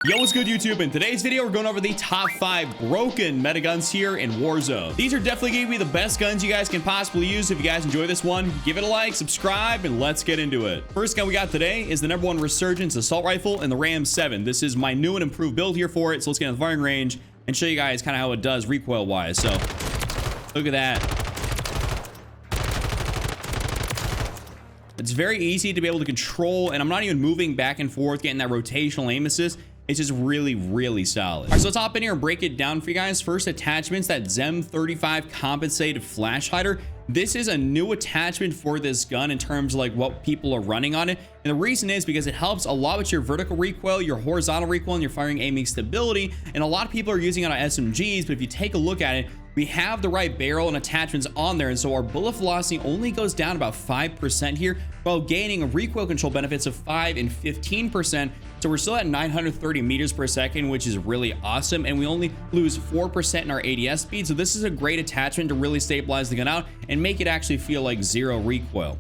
Yo, what's good, YouTube? In today's video, we're going over the top 5 broken meta guns here in Warzone. These are definitely going to be the best guns you guys can possibly use. If you guys enjoy this one, give it a like, subscribe, and let's get into it. First gun we got today is the #1 Resurgence Assault Rifle and the Ram 7. This is my new and improved build here for it. So let's get in the firing range and show you guys kind of how it does recoil-wise. So look at that. It's very easy to be able to control, and I'm not even moving back and forth, getting that rotational aim assist. It's just really solid. All right, so let's hop in here and break it down for you guys. First attachments, that ZEM 35 compensated flash hider. This is a new attachment for this gun in terms of like what people are running on it. And the reason is because it helps a lot with your vertical recoil, your horizontal recoil, and your firing aiming stability. And a lot of people are using it on SMGs, but if you take a look at it, we have the right barrel and attachments on there, and so our bullet velocity only goes down about 5% here, while gaining recoil control benefits of 5 and 15%. So we're still at 930 meters per second, which is really awesome, and we only lose 4% in our ADS speed. So this is a great attachment to really stabilize the gun out and make it actually feel like zero recoil.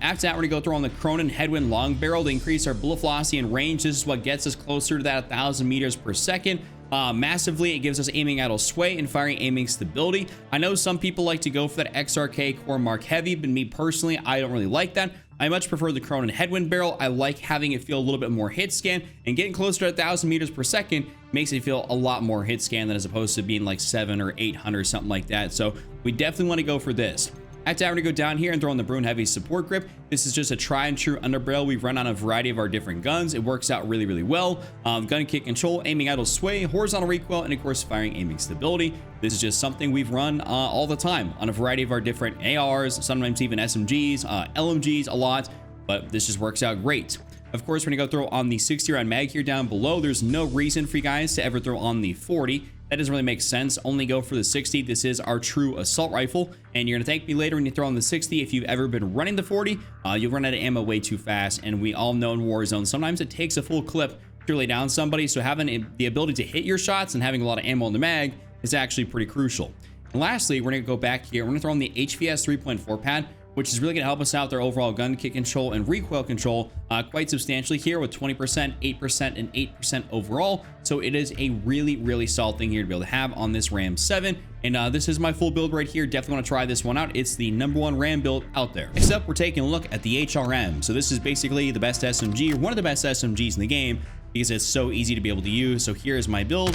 After that, we're gonna go through on the Cronin Headwind long barrel to increase our bullet velocity and range. This is what gets us closer to that 1,000 meters per second. Massively, it gives us aiming idle sway and firing aiming stability. I know some people like to go for that XRK Core Mark Heavy, but me personally, I don't really like that. I much prefer the Cronin Headwind barrel. I like having it feel a little bit more hit scan, and getting closer to 1,000 meters per second makes it feel a lot more hit scan than as opposed to being like 700 or 800, something like that. So we definitely want to go for this. After that, we're gonna go down here and throw in the Brune Heavy support grip. This is just a tried and true underbarrel we've run on a variety of our different guns. It works out really well. Gun kick control, aiming idle sway, horizontal recoil, and of course firing aiming stability. This is just something we've run all the time on a variety of our different ARs, sometimes even SMGs, LMGs a lot, but this just works out great. Of course, we're gonna go throw on the 60 round mag here down below. There's no reason for you guys to ever throw on the 40. That doesn't really make sense. Only go for the 60. This is our true assault rifle, and you're gonna thank me later when you throw on the 60. If you've ever been running the 40, you'll run out of ammo way too fast, and we all know in Warzone sometimes it takes a full clip to lay down somebody, so having the ability to hit your shots and having a lot of ammo in the mag is actually pretty crucial. And lastly, we're gonna go back here. We're gonna throw on the HVS 3.4 pad, which is really going to help us out their overall gun kick control and recoil control quite substantially here, with 20%, 8%, and 8% overall. So it is a really solid thing here to be able to have on this Ram 7. And this is my full build right here. Definitely want to try this one out. It's the #1 Ram build out there. Next up, we're taking a look at the HRM. So this is basically the best SMG, or one of the best SMGs in the game, because it's so easy to be able to use. So here is my build.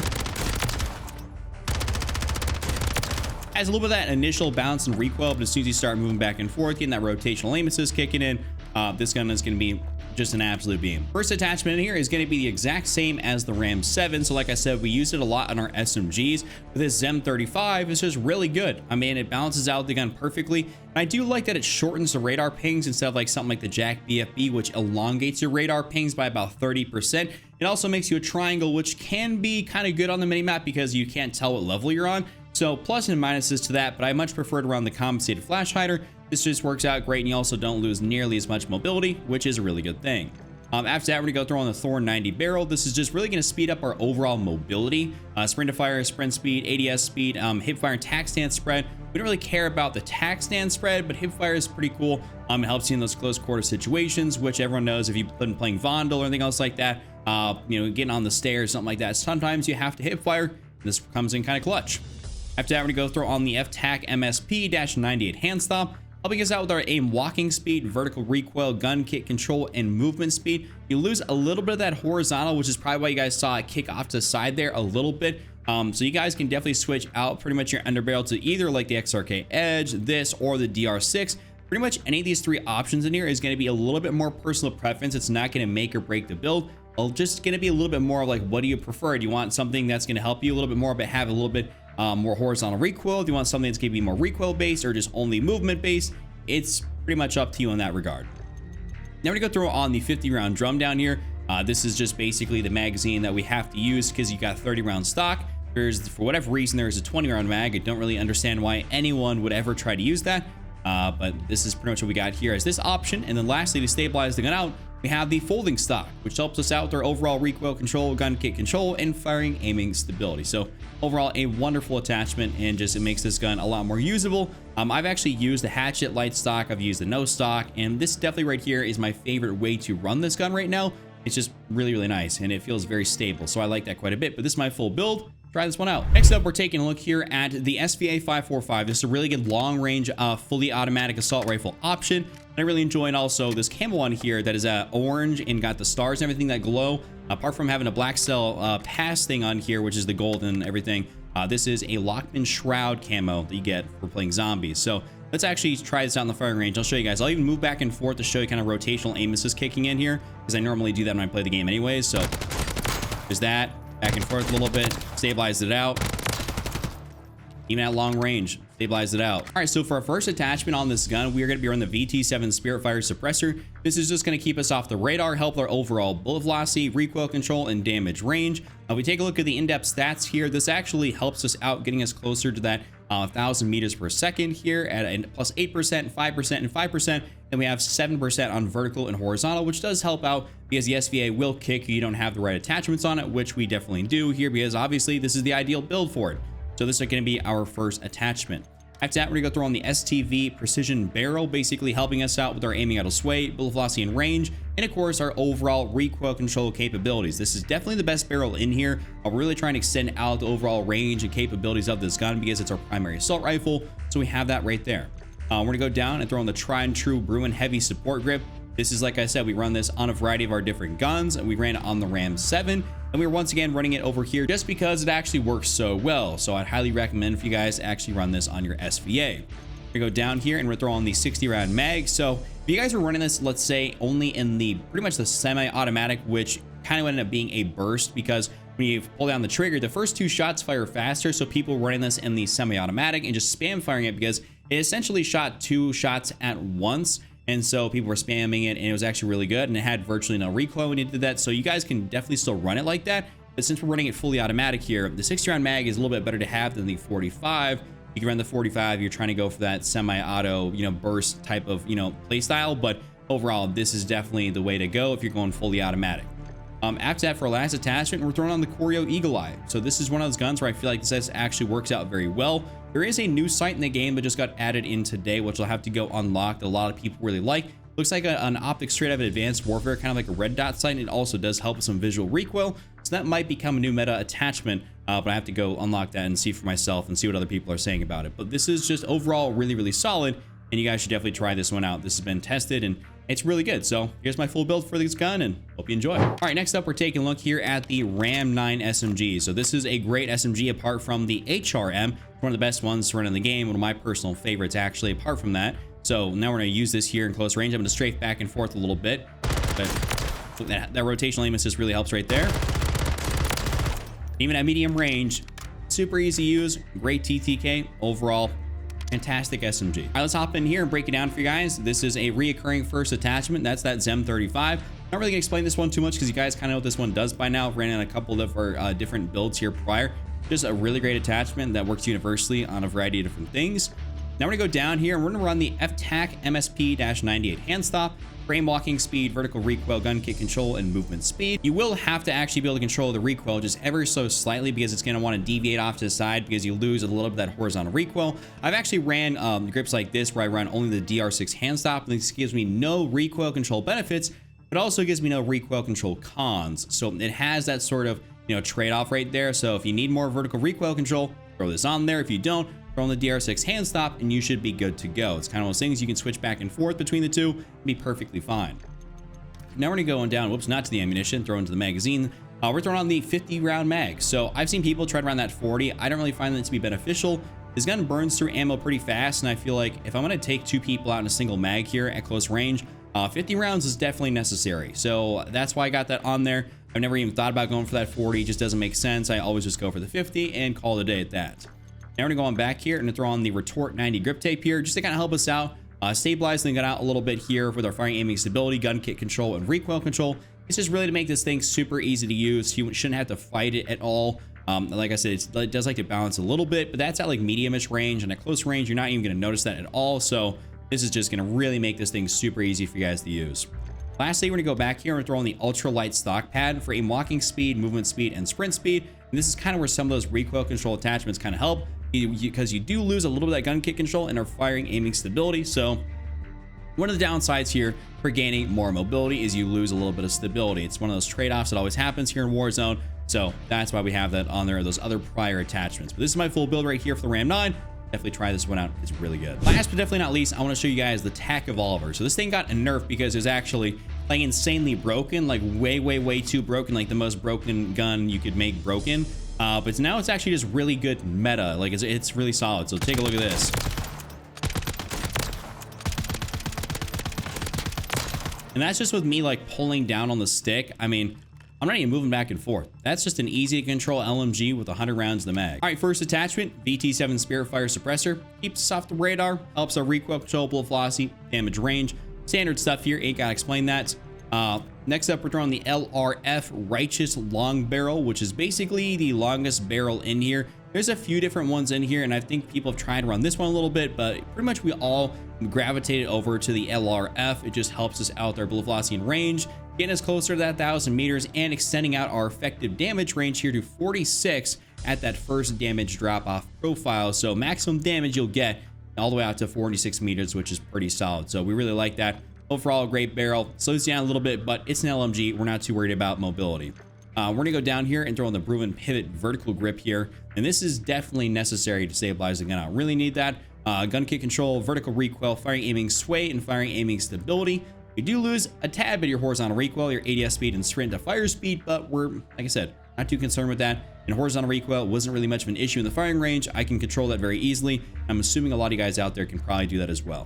Has a little bit of that initial bounce and recoil, but as soon as you start moving back and forth, getting that rotational aim assist kicking in, this gun is going to be just an absolute beam. First attachment in here is going to be the exact same as the Ram 7. So like I said, we use it a lot on our SMGs, but this ZEM 35 is just really good. I mean, it balances out the gun perfectly. And I do like that it shortens the radar pings instead of like something like the Jack BFB, which elongates your radar pings by about 30%. It also makes you a triangle, which can be kind of good on the minimap because you can't tell what level you're on. So plus and minuses to that, but I much prefer to run the compensated flash hider. This just works out great, and you also don't lose nearly as much mobility, which is a really good thing. After that, we're gonna go throw on the Thor 90 barrel. This is just really gonna speed up our overall mobility, sprint to fire, sprint speed, ADS speed, hip fire and tack stance spread. We don't really care about the tack stance spread, but hip fire is pretty cool. It helps you in those close quarter situations, which everyone knows if you've been playing Vondel or anything else like that, you know, getting on the stairs, something like that. Sometimes you have to hip fire. This comes in kind of clutch. After that, we're gonna go throw on the FTAC MSP-98 hand stop, helping us out with our aim walking speed, vertical recoil, gun kick control, and movement speed. You lose a little bit of that horizontal, which is probably why you guys saw it kick off to the side there a little bit. So you guys can definitely switch out pretty much your underbarrel to either like the XRK Edge, this, or the DR6. Pretty much any of these three options in here is going to be a little bit more personal preference. It's not going to make or break the build. It's just going to be a little bit more like, what do you prefer? Do you want something that's going to help you a little bit more, but have a little bit more horizontal recoil? Do you want something that's going to be more recoil based or just only movement based? It's pretty much up to you in that regard. Now we're gonna go throw on the 50 round drum down here. This is just basically the magazine that we have to use because you got 30 round stock. For whatever reason, there's a 20 round mag. I don't really understand why anyone would ever try to use that. But this is pretty much what we got here as this option. And then lastly, to stabilize the gun out, we have the folding stock, which helps us out with our overall recoil control, gun kick control, and firing aiming stability. So overall, a wonderful attachment, and just it makes this gun a lot more usable. I've actually used the hatchet light stock, I've used the no stock, and this definitely right here is my favorite way to run this gun right now. it's just really, really nice, and it feels very stable. So I like that quite a bit, but this is my full build. Try this one out. Next up, we're taking a look here at the SVA 545. This is a really good long range, fully automatic assault rifle option. I really enjoyed also this camo one here that is orange and got the stars and everything that glow. Apart from having a black cell pass thing on here, which is the gold and everything, this is a Lockman Shroud camo that you get for playing zombies. So let's actually try this out in the firing range. I'll show you guys. I'll even move back and forth to show you kind of rotational aim assist kicking in here, because I normally do that when I play the game anyways. So there's that. Back and forth a little bit, stabilize it out. Even at long range, stabilize it out. All right, so for our first attachment on this gun, we are going to be running the VT7 Spiritfire Suppressor. This is just going to keep us off the radar, help our overall bullet velocity, recoil control, and damage range. If we take a look at the in-depth stats here, this actually helps us out, getting us closer to that 1,000 meters per second here at a plus 8%, 5%, and 5%. Then we have 7% on vertical and horizontal, which does help out because the SVA will kick if you don't have the right attachments on it, which we definitely do here, because obviously this is the ideal build for it. So this is going to be our first attachment. After that, we're going to go throw on the STV Precision Barrel, basically helping us out with our aiming out of sway, bullet velocity and range, and of course our overall recoil control capabilities. This is definitely the best barrel in here. We're really trying to extend out the overall range and capabilities of this gun because it's our primary assault rifle. So we have that right there. We're going to go down and throw on the tried and true Bruin Heavy Support Grip. This is, like I said, we run this on a variety of our different guns, and we ran it on the Ram 7, and we're once again running it over here just because it actually works so well. So I'd highly recommend if you guys actually run this on your SVA. We go down here and we're throwing the 60 round mag. So if you guys are running this, let's say only in the pretty much the semi-automatic, which kind of ended up being a burst, because when you pull down the trigger, the first 2 shots fire faster. So people running this in the semi-automatic and just spam firing it, because it essentially shot 2 shots at once. And so people were spamming it, and it was actually really good, and it had virtually no recoil when you did that. So you guys can definitely still run it like that. But since we're running it fully automatic here, the 60 round mag is a little bit better to have than the 45. You can run the 45, you're trying to go for that semi-auto, burst type of, play style. But overall, this is definitely the way to go if you're going fully automatic. After that, for our last attachment, we're throwing on the Corio Eagle Eye. So this is one of those guns where I feel like this actually works out very well. There is a new sight in the game that just got added in today, which will have to go unlocked. A lot of people really like. Looks like an optic straight out of Advanced Warfare, kind of like a red dot sight. And it also does help with some visual recoil. So that might become a new meta attachment, but I have to go unlock that and see for myself and see what other people are saying about it. But this is just overall really, really solid, and you guys should definitely try this one out. This has been tested, and it's really good. So here's my full build for this gun, and hope you enjoy. All right, next up, we're taking a look here at the Ram 9 SMG. So this is a great SMG apart from the HRM, one of the best ones to run in the game, one of my personal favorites actually, apart from that. So now we're going to use this here in close range. I'm going to strafe back and forth a little bit, but that rotational aim assist really helps right there. Even at medium range, super easy to use, great TTK, overall fantastic SMG. All right, let's hop in here and break it down for you guys. This is a reoccurring first attachment. That's that ZEM 35. Not really gonna explain this one too much because you guys kind of know what this one does by now. Ran in a couple of our different builds here prior. Just a really great attachment that works universally on a variety of different things. Now we're gonna go down here and we're gonna run the FTAC MSP-98 hand stop, frame walking speed, vertical recoil, gun kick control, and movement speed. You will have to actually be able to control the recoil just ever so slightly because it's gonna want to deviate off to the side because you lose a little bit of that horizontal recoil. I've actually ran grips like this where I run only the DR6 hand stop, and this gives me no recoil control benefits, but also gives me no recoil control cons. So it has that sort of trade-off right there. So if you need more vertical recoil control, throw this on there. If you don't, throw on the DR6 hand stop and you should be good to go. It's kind of one of those things you can switch back and forth between the two and be perfectly fine. Now we're gonna go on down, whoops, not to the ammunition, throw into the magazine. We're throwing on the 50 round mag. So I've seen people try to run that 40. I don't really find that to be beneficial. This gun burns through ammo pretty fast, and I feel like if I'm gonna take 2 people out in a single mag here at close range, 50 rounds is definitely necessary. So that's why I got that on there. I've never even thought about going for that 40. It just doesn't make sense. I always just go for the 50 and call it a day at that. Now we're gonna go on back here and throw on the Retort 90 grip tape here just to kind of help us out, stabilize the gun out a little bit here with our firing aiming stability, gun kick control, and recoil control. It's just really to make this thing super easy to use. You shouldn't have to fight it at all. Like I said, it does like to balance a little bit, but that's at like medium-ish range, and at close range, you're not even gonna notice that at all. So this is just gonna really make this thing super easy for you guys to use. Lastly, we're gonna go back here and throw on the ultralight stock pad for aim walking speed, movement speed, and sprint speed. And this is kind of where some of those recoil control attachments kind of help, because you do lose a little bit of that gun kick control and our firing aiming stability. So One of the downsides here for gaining more mobility is you lose a little bit of stability. It's one of those trade-offs that always happens here in Warzone. So that's why we have that on there, those other prior attachments. But this is my full build right here for the Ram 9. Definitely try this one out. It's really good. Last but definitely not least, I want to show you guys the TAC Evolver. So this thing got a nerf because it's actually like insanely broken, like way too broken, like the most broken gun you could make broken. But now it's actually just really good meta. Like it's really solid. So take a look at this. And that's just with me like pulling down on the stick. I mean, I'm not even moving back and forth. That's just an easy to control LMG with 100 rounds in the mag. All right, first attachment, VT7 Spiritfire Suppressor. Keeps us off the radar, helps our recoil, control, bullet velocity, damage range. Standard stuff here, ain't gotta explain that. Next up, we're throwing the LRF Righteous Long Barrel, which is basically the longest barrel in here. There's a few different ones in here, and I think people have tried to run this one a little bit, but pretty much we all gravitated over to the LRF. It just helps us out with our bullet velocity and range, getting us closer to that 1,000 meters and extending out our effective damage range here to 46 at that first damage drop off profile. So maximum damage you'll get all the way out to 46 meters, which is pretty solid. So we really like that. Overall, a great barrel. Slows down a little bit, but it's an LMG. We're not too worried about mobility. We're gonna go down here and throw in the Proven Pivot Vertical Grip here. And this is definitely necessary to stabilize the gun out. Really need that. Gun kick control, vertical recoil, firing aiming sway, and firing aiming stability. You do lose a tad bit of your horizontal recoil, your ADS speed and sprint to fire speed, but we're, like I said, not too concerned with that. And horizontal recoil wasn't really much of an issue in the firing range. I can control that very easily. I'm assuming a lot of you guys out there can probably do that as well.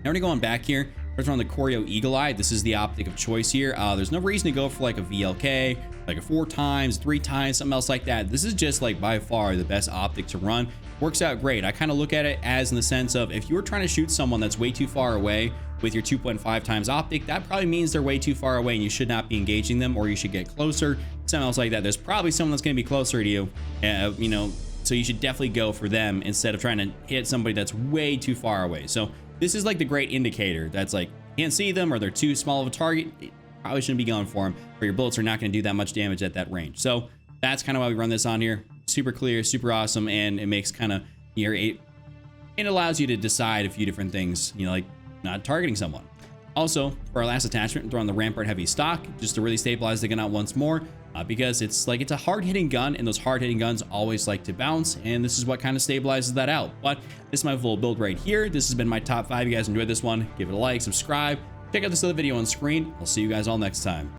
Now we're going back here. We're on the Choreo Eagle Eye. This is the optic of choice here. There's no reason to go for like a VLK, like a 4 times, 3 times, something else like that. This is just like by far the best optic to run. Works out great. I kind of look at it as in the sense of if you were trying to shoot someone that's way too far away with your 2.5 times optic, that probably means they're way too far away and you should not be engaging them, or you should get closer, something else like that. There's probably someone that's going to be closer to you, you know, so you should definitely go for them instead of trying to hit somebody that's way too far away. So this is like the great indicator that's like, can't see them or they're too small of a target, probably shouldn't be going for them, or your bullets are not going to do that much damage at that range. So that's kind of why we run this on here. Super clear, super awesome, and it makes kind of it allows you to decide a few different things, you know, like not targeting someone. Also, for our last attachment, throw on the Rampart Heavy Stock just to really stabilize the gun out once more, because it's a hard-hitting gun, and those hard-hitting guns always like to bounce, and this is what kind of stabilizes that out. But this is my full build right here. This has been my top 5. You guys enjoyed this one, give it a like, subscribe, check out this other video on screen. I'll see you guys all next time.